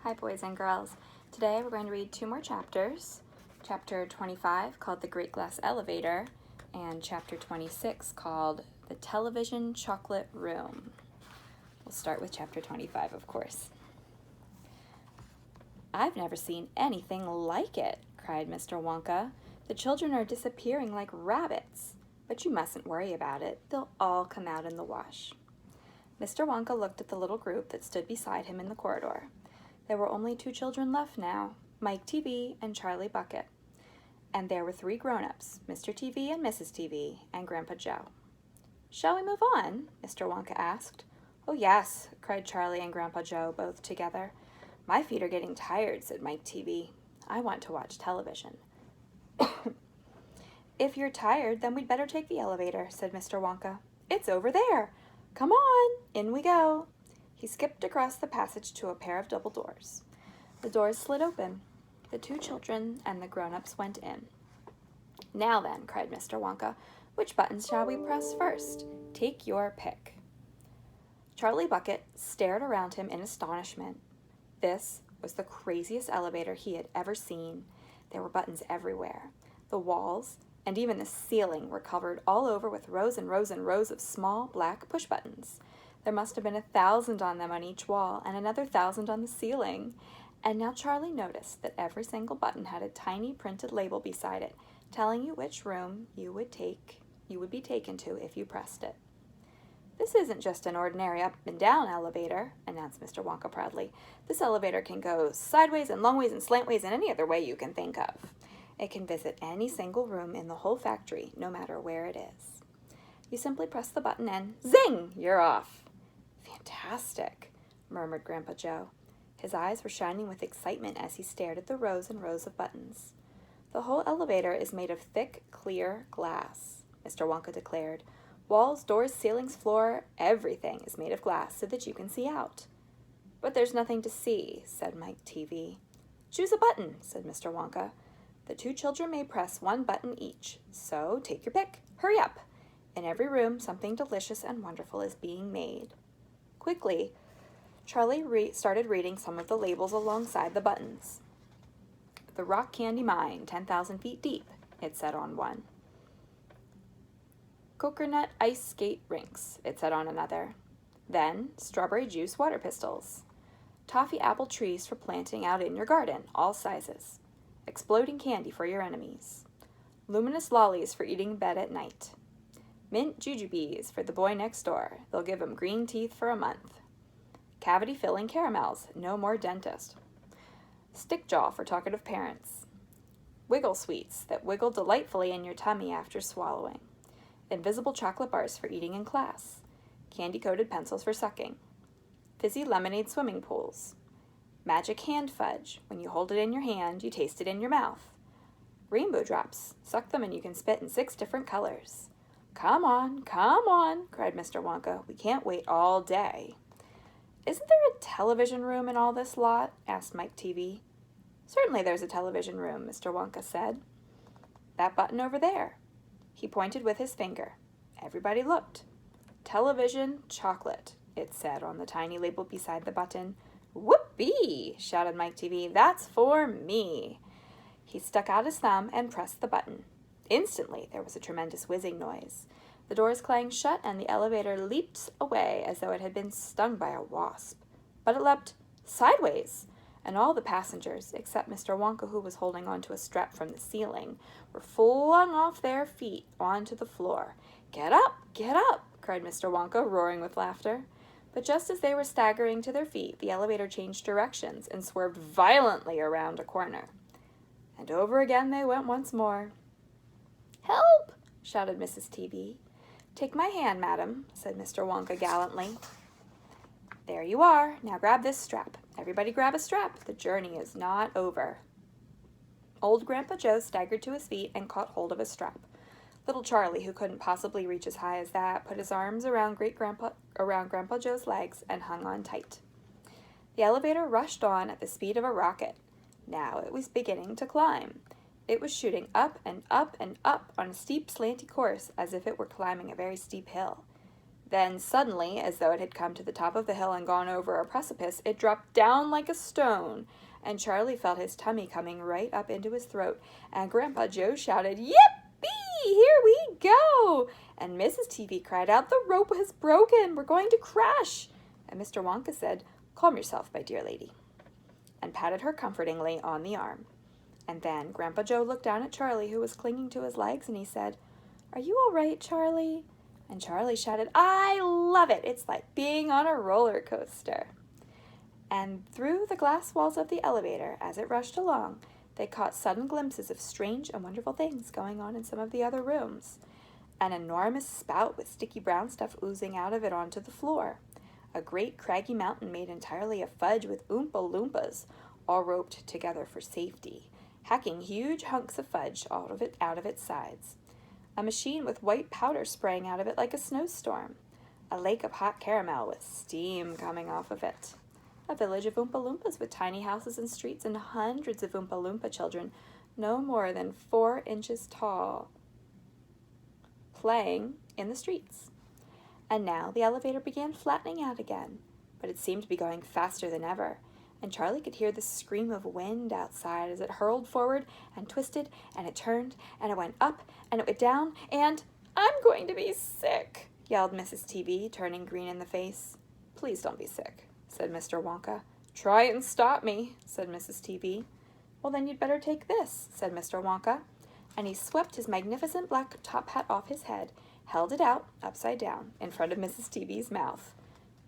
Hi, boys and girls. Today we're going to read two more chapters. Chapter 25, called The Great Glass Elevator, and Chapter 26, called The Television Chocolate Room. We'll start with Chapter 25, of course. "I've never seen anything like it," cried Mr. Wonka. "The children are disappearing like rabbits. But you mustn't worry about it. They'll all come out in the wash." Mr. Wonka looked at the little group that stood beside him in the corridor. There were only two children left now, Mike TV and Charlie Bucket. And there were three grown-ups, Mr. TV and Mrs. TV, and Grandpa Joe. "Shall we move on?" Mr. Wonka asked. "Oh, yes," cried Charlie and Grandpa Joe, both together. "My feet are getting tired," said Mike TV. "I want to watch television." "If you're tired, then we'd better take the elevator," said Mr. Wonka. "It's over there. Come on, in we go." He skipped across the passage to a pair of double doors. The doors slid open. The two children and the grown-ups went in. "Now then," cried Mr. Wonka, "which buttons shall we press first? Take your pick." Charlie Bucket stared around him in astonishment. This was the craziest elevator he had ever seen. There were buttons everywhere. The walls and even the ceiling were covered all over with rows and rows and rows of small black push buttons. There must have been 1,000 on them on each wall, and another 1,000 on the ceiling. And now Charlie noticed that every single button had a tiny printed label beside it, telling you which room you would be taken to if you pressed it. "This isn't just an ordinary up and down elevator," announced Mr. Wonka proudly. "This elevator can go sideways and longways and slantways and any other way you can think of. It can visit any single room in the whole factory, no matter where it is. You simply press the button and zing! You're off." "Fantastic," murmured Grandpa Joe. His eyes were shining with excitement as he stared at the rows and rows of buttons. "The whole elevator is made of thick, clear glass," Mr. Wonka declared. "Walls, doors, ceilings, floor, everything is made of glass so that you can see out." "But there's nothing to see," said Mike TV. "Choose a button," said Mr. Wonka. "The two children may press one button each, so take your pick. Hurry up! In every room, something delicious and wonderful is being made." Quickly, Charlie started reading some of the labels alongside the buttons. "The Rock Candy Mine, 10,000 feet deep," it said on one. "Coconut Ice Skate Rinks," it said on another. Then, "Strawberry Juice Water Pistols." "Toffee Apple Trees for planting out in your garden, all sizes." "Exploding Candy for your enemies." "Luminous Lollies for eating in bed at night." "Mint Jujubes for the boy next door. They'll give him green teeth for a month." "Cavity-filling caramels. No more dentist." "Stickjaw for talkative parents." "Wiggle Sweets that wiggle delightfully in your tummy after swallowing." "Invisible chocolate bars for eating in class." "Candy-coated pencils for sucking." "Fizzy lemonade swimming pools." "Magic hand fudge. When you hold it in your hand, you taste it in your mouth." "Rainbow drops. Suck them and you can spit in 6 different colors." Come on, cried Mr. Wonka. "We can't wait all day." "Isn't there a television room in all this lot?" asked Mike TV. "Certainly there's a television room," Mr. Wonka said. "That button over there." He pointed with his finger. Everybody looked. "Television chocolate," it said on the tiny label beside the button. "Whoopee!" shouted Mike TV. "That's for me." He stuck out his thumb and pressed the button. Instantly, there was a tremendous whizzing noise. The doors clanged shut and the elevator leaped away as though it had been stung by a wasp. But it leapt sideways, and all the passengers, except Mr. Wonka, who was holding onto a strap from the ceiling, were flung off their feet onto the floor. Get up! Cried Mr. Wonka, roaring with laughter. But just as they were staggering to their feet, the elevator changed directions and swerved violently around a corner. And over again they went once more. "Help!" shouted Mrs. TV. "Take my hand, madam," said Mr. Wonka gallantly. "There you are. Now grab this strap. Everybody grab a strap. The journey is not over." Old Grandpa Joe staggered to his feet and caught hold of a strap. Little Charlie, who couldn't possibly reach as high as that, put his arms around Grandpa Joe's legs and hung on tight. The elevator rushed on at the speed of a rocket. Now it was beginning to climb. It was shooting up and up and up on a steep, slanty course as if it were climbing a very steep hill. Then suddenly, as though it had come to the top of the hill and gone over a precipice, it dropped down like a stone, and Charlie felt his tummy coming right up into his throat, and Grandpa Joe shouted, "Yippee! Here we go!" And Mrs. TV cried out, "The rope has broken! We're going to crash!" And Mr. Wonka said, "Calm yourself, my dear lady," and patted her comfortingly on the arm. And then Grandpa Joe looked down at Charlie, who was clinging to his legs, and he said, "Are you all right, Charlie?" And Charlie shouted, "I love it! It's like being on a roller coaster." And through the glass walls of the elevator, as it rushed along, they caught sudden glimpses of strange and wonderful things going on in some of the other rooms. An enormous spout with sticky brown stuff oozing out of it onto the floor. A great craggy mountain made entirely of fudge with Oompa Loompas, all roped together for safety, hacking huge hunks of fudge out of its sides. A machine with white powder spraying out of it like a snowstorm. A lake of hot caramel with steam coming off of it. A village of Oompa Loompas with tiny houses and streets and hundreds of Oompa Loompa children, no more than 4 inches tall, playing in the streets. And now the elevator began flattening out again, but it seemed to be going faster than ever, and Charlie could hear the scream of wind outside as it hurled forward and twisted, and it turned, and it went up, and it went down, and "I'm going to be sick," yelled Mrs. TV, turning green in the face. "Please don't be sick," said Mr. Wonka. "Try and stop me," said Mrs. TV. "Well, then you'd better take this," said Mr. Wonka, and he swept his magnificent black top hat off his head, held it out, upside down, in front of Mrs. TV's mouth.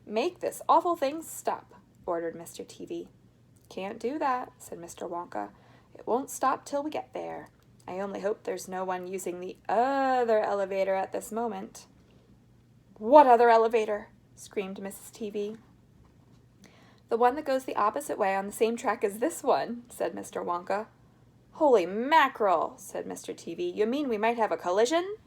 "Make this awful thing stop," ordered Mr. TV. "Can't do that," said Mr. Wonka. "It won't stop till we get there. I only hope there's no one using the other elevator at this moment." "What other elevator?" screamed Mrs. TV. "The one that goes the opposite way on the same track as this one," said Mr. Wonka. "Holy mackerel," said Mr. TV. "You mean we might have a collision?"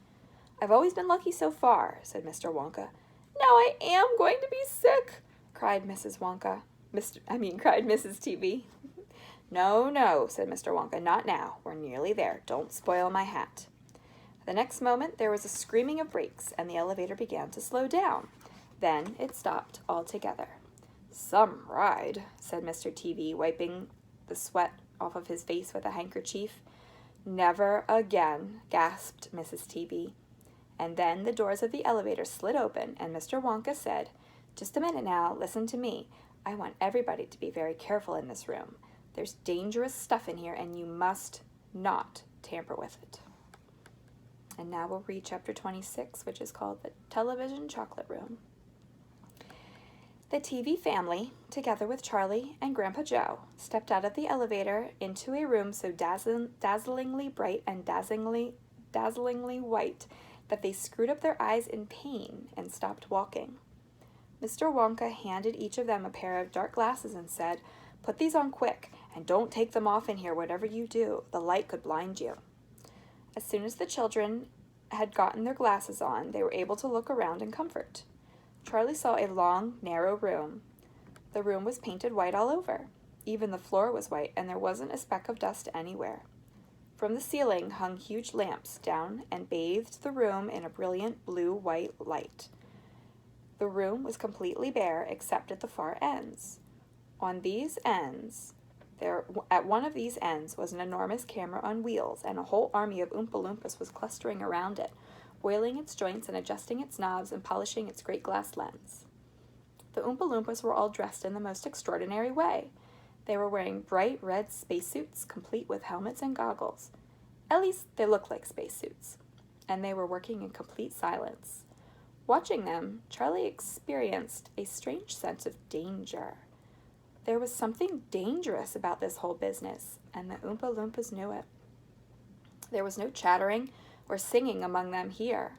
"I've always been lucky so far," said Mr. Wonka. "Now I am going to be sick," cried Mrs. Wonka. cried Mrs. TV. "No, no," said Mr. Wonka. "Not now. We're nearly there. Don't spoil my hat." The next moment there was a screaming of brakes, and the elevator began to slow down. Then it stopped altogether. "Some ride," said Mr. TV, wiping the sweat off of his face with a handkerchief. "Never again," gasped Mrs. TV. And then the doors of the elevator slid open, and Mr. Wonka said, "Just a minute now, listen to me. I want everybody to be very careful in this room. There's dangerous stuff in here, and you must not tamper with it." And now we'll read chapter 26, which is called The Television Chocolate Room. The TV family, together with Charlie and Grandpa Joe, stepped out of the elevator into a room so dazzlingly bright and dazzlingly white that they screwed up their eyes in pain and stopped walking. Mr. Wonka handed each of them a pair of dark glasses and said, "Put these on quick, and don't take them off in here whatever you do. The light could blind you." As soon as the children had gotten their glasses on, they were able to look around in comfort. Charlie saw a long, narrow room. The room was painted white all over. Even the floor was white, and there wasn't a speck of dust anywhere. From the ceiling hung huge lamps down and bathed the room in a brilliant blue-white light. The room was completely bare except at the far ends. At one of these ends was an enormous camera on wheels, and a whole army of Oompa Loompas was clustering around it, oiling its joints and adjusting its knobs and polishing its great glass lens. The Oompa Loompas were all dressed in the most extraordinary way. They were wearing bright red spacesuits, complete with helmets and goggles. At least they looked like spacesuits, and they were working in complete silence. Watching them, Charlie experienced a strange sense of danger. There was something dangerous about this whole business, and the Oompa Loompas knew it. There was no chattering or singing among them here,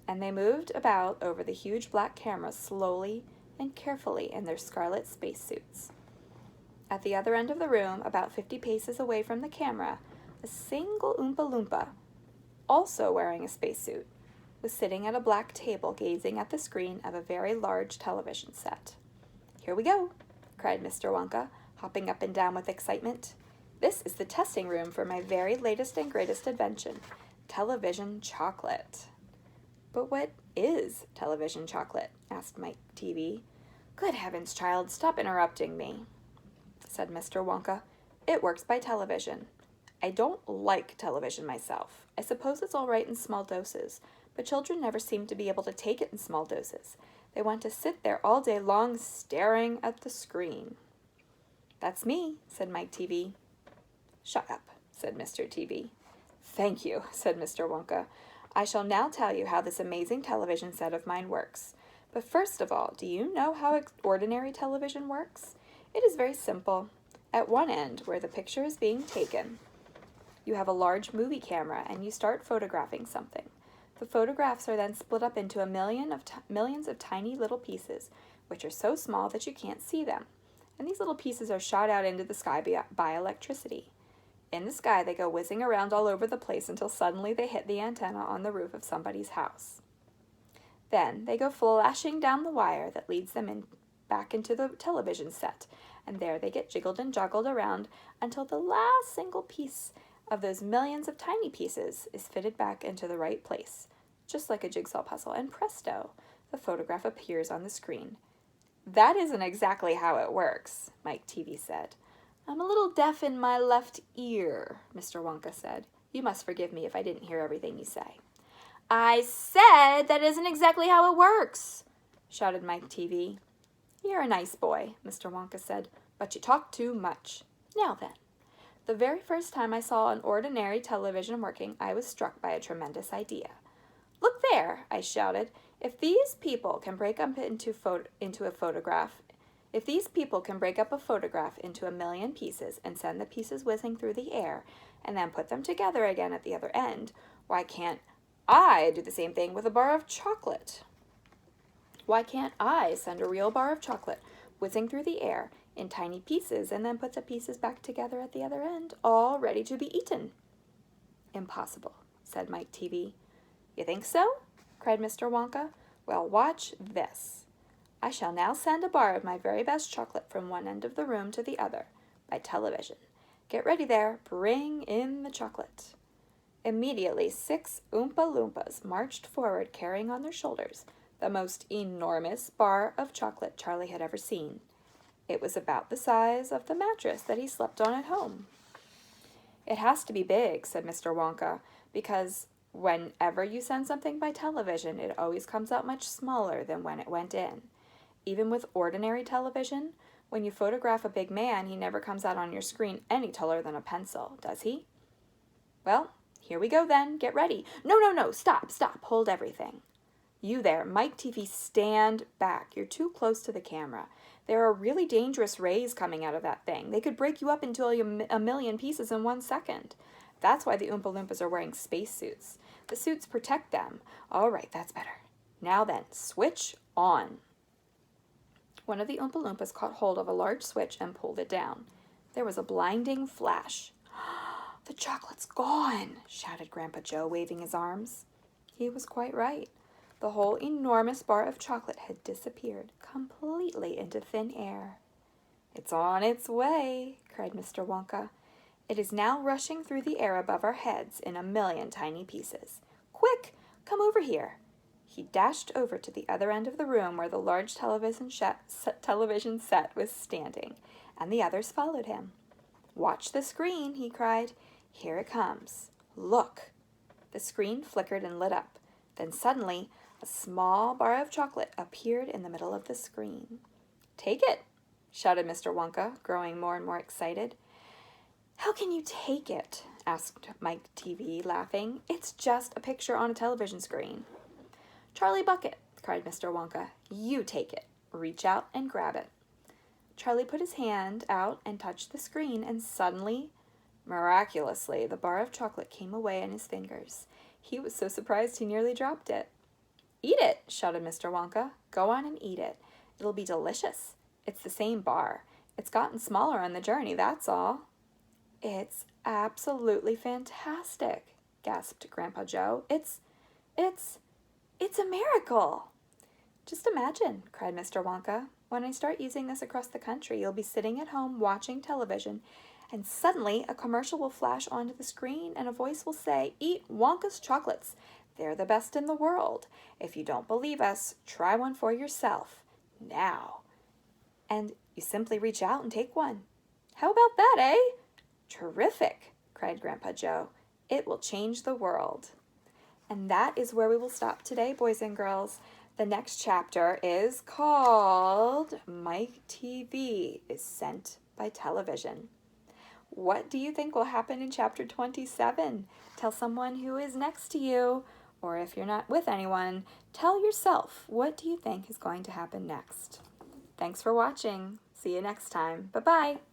and they moved about over the huge black camera slowly and carefully in their scarlet spacesuits. At the other end of the room, about 50 paces away from the camera, a single Oompa Loompa, also wearing a spacesuit, was sitting at a black table gazing at the screen of a very large television set. "Here we go," cried Mr. Wonka, hopping up and down with excitement. "This is the testing room for my very latest and greatest invention, television chocolate." "But what is television chocolate?" asked Mike TV. "Good heavens, child, stop interrupting me," said Mr. Wonka. "It works by television. I don't like television myself. I suppose it's all right in small doses, but children never seem to be able to take it in small doses. They want to sit there all day long staring at the screen." "That's me," said Mike TV. "Shut up," said Mr. TV. "Thank you," said Mr. Wonka. "I shall now tell you how this amazing television set of mine works. But first of all, do you know how ordinary television works? It is very simple. At one end, where the picture is being taken, you have a large movie camera and you start photographing something. The photographs are then split up into millions of tiny little pieces, which are so small that you can't see them. And these little pieces are shot out into the sky by electricity. In the sky, they go whizzing around all over the place until suddenly they hit the antenna on the roof of somebody's house. Then they go flashing down the wire that leads them back into the television set, and there they get jiggled and joggled around until the last single piece of those millions of tiny pieces is fitted back into the right place, just like a jigsaw puzzle, and presto, the photograph appears on the screen." "That isn't exactly how it works," Mike TV said. "I'm a little deaf in my left ear," Mr. Wonka said. "You must forgive me if I didn't hear everything you say." "I said that isn't exactly how it works," shouted Mike TV. "You're a nice boy," Mr. Wonka said, "but you talk too much. Now then, the very first time I saw an ordinary television working, I was struck by a tremendous idea. 'Look there,' I shouted. If these people can break up a photograph into a million pieces and send the pieces whizzing through the air and then put them together again at the other end, why can't I do the same thing with a bar of chocolate? Why can't I send a real bar of chocolate whizzing through the air in tiny pieces and then put the pieces back together at the other end, all ready to be eaten?' 'Impossible,' said Mike TV. 'You think so?' cried Mr. Wonka. 'Well, watch this. I shall now send a bar of my very best chocolate from one end of the room to the other, by television. Get ready there. Bring in the chocolate.' Immediately 6 Oompa Loompas marched forward carrying on their shoulders the most enormous bar of chocolate Charlie had ever seen. It was about the size of the mattress that he slept on at home. 'It has to be big,' said Mr. Wonka, 'because whenever you send something by television, it always comes out much smaller than when it went in. Even with ordinary television, when you photograph a big man, he never comes out on your screen any taller than a pencil, does he?' 'Well, here we go then. Get ready.' No, stop, hold everything. You there, Mike TV, stand back. You're too close to the camera. There are really dangerous rays coming out of that thing. They could break you up into a million pieces in 1 second. That's why the Oompa Loompas are wearing spacesuits. The suits protect them. All right, that's better. Now then, switch on.' One of the Oompa Loompas caught hold of a large switch and pulled it down. There was a blinding flash. 'The chocolate's gone!' shouted Grandpa Joe, waving his arms. He was quite right. The whole enormous bar of chocolate had disappeared completely into thin air. 'It's on its way!' cried Mr. Wonka. 'It is now rushing through the air above our heads in a million tiny pieces. Quick, come over here.' He dashed over to the other end of the room where the large television set was standing, and the others followed him. 'Watch the screen,' he cried. 'Here it comes. Look!' The screen flickered and lit up. Then suddenly, a small bar of chocolate appeared in the middle of the screen. 'Take it!' shouted Mr. Wonka, growing more and more excited. 'How can you take it?' asked Mike TV, laughing. 'It's just a picture on a television screen.' 'Charlie Bucket,' cried Mr. Wonka, 'you take it. Reach out and grab it.' Charlie put his hand out and touched the screen, and suddenly, miraculously, the bar of chocolate came away in his fingers. He was so surprised he nearly dropped it. 'Eat it!' shouted Mr. Wonka. 'Go on and eat it. It'll be delicious. It's the same bar. It's gotten smaller on the journey, that's all.' 'It's absolutely fantastic,' gasped Grandpa Joe. It's a miracle!' 'Just imagine,' cried Mr. Wonka. 'When I start using this across the country, you'll be sitting at home watching television, and suddenly a commercial will flash onto the screen, and a voice will say, "Eat Wonka's chocolates. They're the best in the world. If you don't believe us, try one for yourself. Now. And you simply reach out and take one. How about that, eh? Terrific, cried Grandpa Joe. It will change the world. And that is where we will stop today, boys and girls. The next chapter is called Mike TV is Sent by Television. What do you think will happen in chapter 27? Tell someone who is next to you, or if you're not with anyone, tell yourself, what do you think is going to happen next? Thanks for watching. See you next time. Bye-bye.